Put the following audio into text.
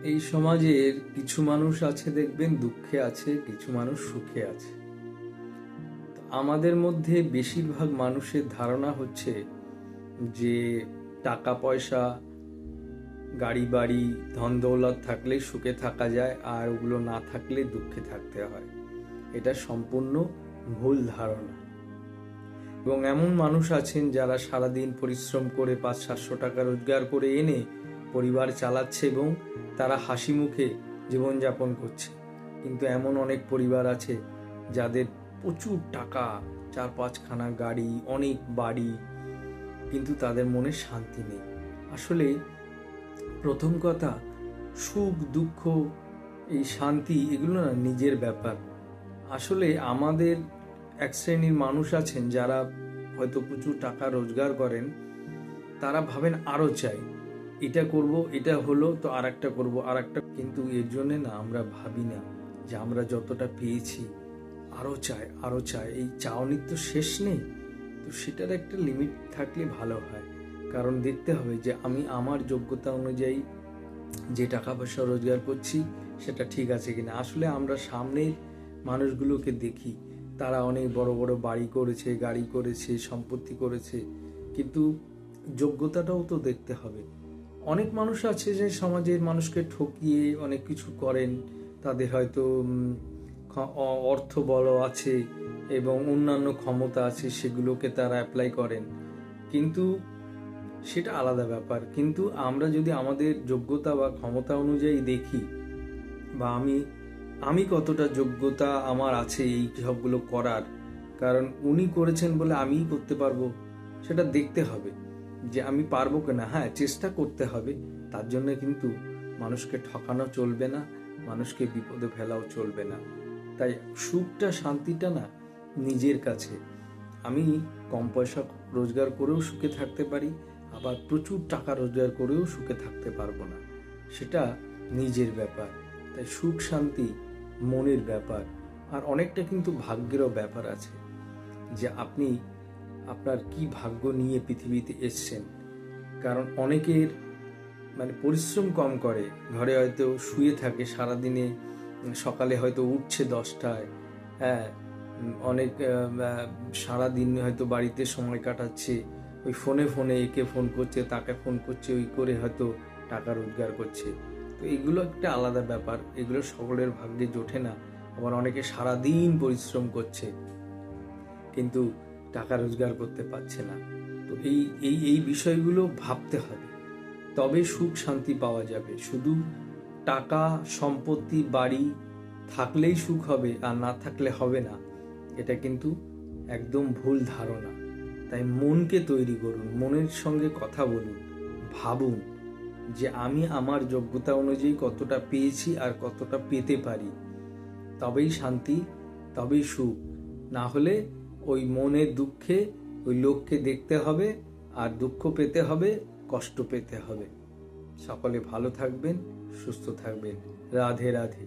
এই সমাজের কিছু মানুষ আছে দেখবেন দুঃখে আছে, কিছু মানুষ সুখে আছে। তো আমাদের মধ্যে বেশিরভাগ মানুষের ধারণা হচ্ছে যে টাকা পয়সা, গাড়ি বাড়ি, ধন দৌলত থাকলে সুখে থাকা যায়, আর ওগুলো না থাকলে দুঃখে থাকতে হয়। এটা সম্পূর্ণ ভুল ধারণা। এবং এমন মানুষ আছেন যারা সারাদিন পরিশ্রম করে 500-700 টাকা রোজগার করে এনে পরিবার চালাচ্ছে এবং তারা হাসি মুখে জীবনযাপন করছে। কিন্তু এমন অনেক পরিবার আছে যাদের প্রচুর টাকা, 4-5খানা গাড়ি, অনেক বাড়ি, কিন্তু তাদের মনে শান্তি নেই। আসলে প্রথম কথা, সুখ দুঃখ, এই শান্তি, এগুলো না নিজের ব্যাপার। আসলে আমাদের এক শ্রেণীর মানুষ আছেন যারা হয়তো প্রচুর টাকা রোজগার করেন, তারা ভাবেন আরো চাই, এটা করব, এটা হলো তো আর একটা করবো, আর একটা। কিন্তু এর জন্য না আমরা ভাবি না যে আমরা যতটা পেয়েছি আরো চাই, আরো চাই। এই চাওনির তো শেষ নেই। তো সেটার একটা লিমিট থাকলে ভালো হয়। কারণ দেখতে হবে যে আমি আমার যোগ্যতা অনুযায়ী যে টাকা পয়সা রোজগার করছি সেটা ঠিক আছে কিনা। আসলে আমরা সামনের মানুষগুলোকে দেখি, তারা অনেক বড় বড় বাড়ি করেছে, গাড়ি করেছে, সম্পত্তি করেছে, কিন্তু যোগ্যতাটাও তো দেখতে হবে। অনেক মানুষ আছে যে সমাজের মানুষকে ঠকিয়ে অনেক কিছু করেন, তাদের হয়তো অর্থ বল আছে এবং অন্যান্য ক্ষমতা আছে, সেগুলোকে তারা অ্যাপ্লাই করেন, কিন্তু সেটা আলাদা ব্যাপার। কিন্তু আমরা যদি আমাদের যোগ্যতা বা ক্ষমতা অনুযায়ী দেখি, বা আমি কতটা যোগ্যতা আমার আছে এই সবগুলো করার, কারণ উনি করেছেন বলে আমিই করতে পারবো, সেটা দেখতে হবে যে আমি পারবো কিনা। হ্যাঁ, চেষ্টা করতে হবে, তার জন্য কিন্তু মানুষকে ঠকানো চলবে না, মানুষকে বিপদে ফেলাও চলবে না। তাই সুখটা, শান্তিটা না নিজের কাছে। আমি কম পয়সা রোজগার করেও সুখে থাকতে পারি, আবার প্রচুর টাকা রোজগার করেও সুখে থাকতে পারবো না, সেটা নিজের ব্যাপার। তাই সুখ শান্তি মনের ব্যাপার, আর অনেকটা কিন্তু ভাগ্যেরও ব্যাপার আছে, যে আপনি আপনার কি ভাগ্য নিয়ে পৃথিবীতে এসছেন। কারণ অনেকের পরিশ্রম কম করে, ঘরে হয়তো শুয়ে থাকে সারাদিনে, সকালে হয়তো উঠছে 10টায়, হ্যাঁ, অনেক সারাদিন হয়তো বাড়িতে সময় কাটাচ্ছে, ওই ফোনে ফোনে একে ফোন করছে, তাকে ফোন করছে, ওই করে হয়তো টাকা রোজগার করছে। তো এগুলো একটা আলাদা ব্যাপার, এগুলো সকলের ভাগ্যে জোটে না। আবার অনেকে সারাদিন পরিশ্রম করছে কিন্তু টাকা রোজগার করতে পারছে না। তো এই এই এই বিষয়গুলো ভাবতে হবে, তবে সুখ শান্তি পাওয়া যাবে। শুধু টাকা, সম্পত্তি, বাড়ি থাকলেই সুখ হবে আর না থাকলে হবে না, এটা কিন্তু একদম ভুল ধারণা। তাই মনকে তৈরি করুন, মনের সঙ্গে কথা বলুন, ভাবুন যে আমি আমার যোগ্যতা অনুযায়ী কতটা পেয়েছি আর কতটা পেতে পারি, তবেই শান্তি, তবেই সুখ। না হলে ওই মনের দুঃখে ওই লোককে দেখতে হবে, আর দুঃখ পেতে হবে, কষ্ট পেতে হবে। সকলে ভালো থাকবেন, সুস্থ থাকবেন। রাধে রাধে।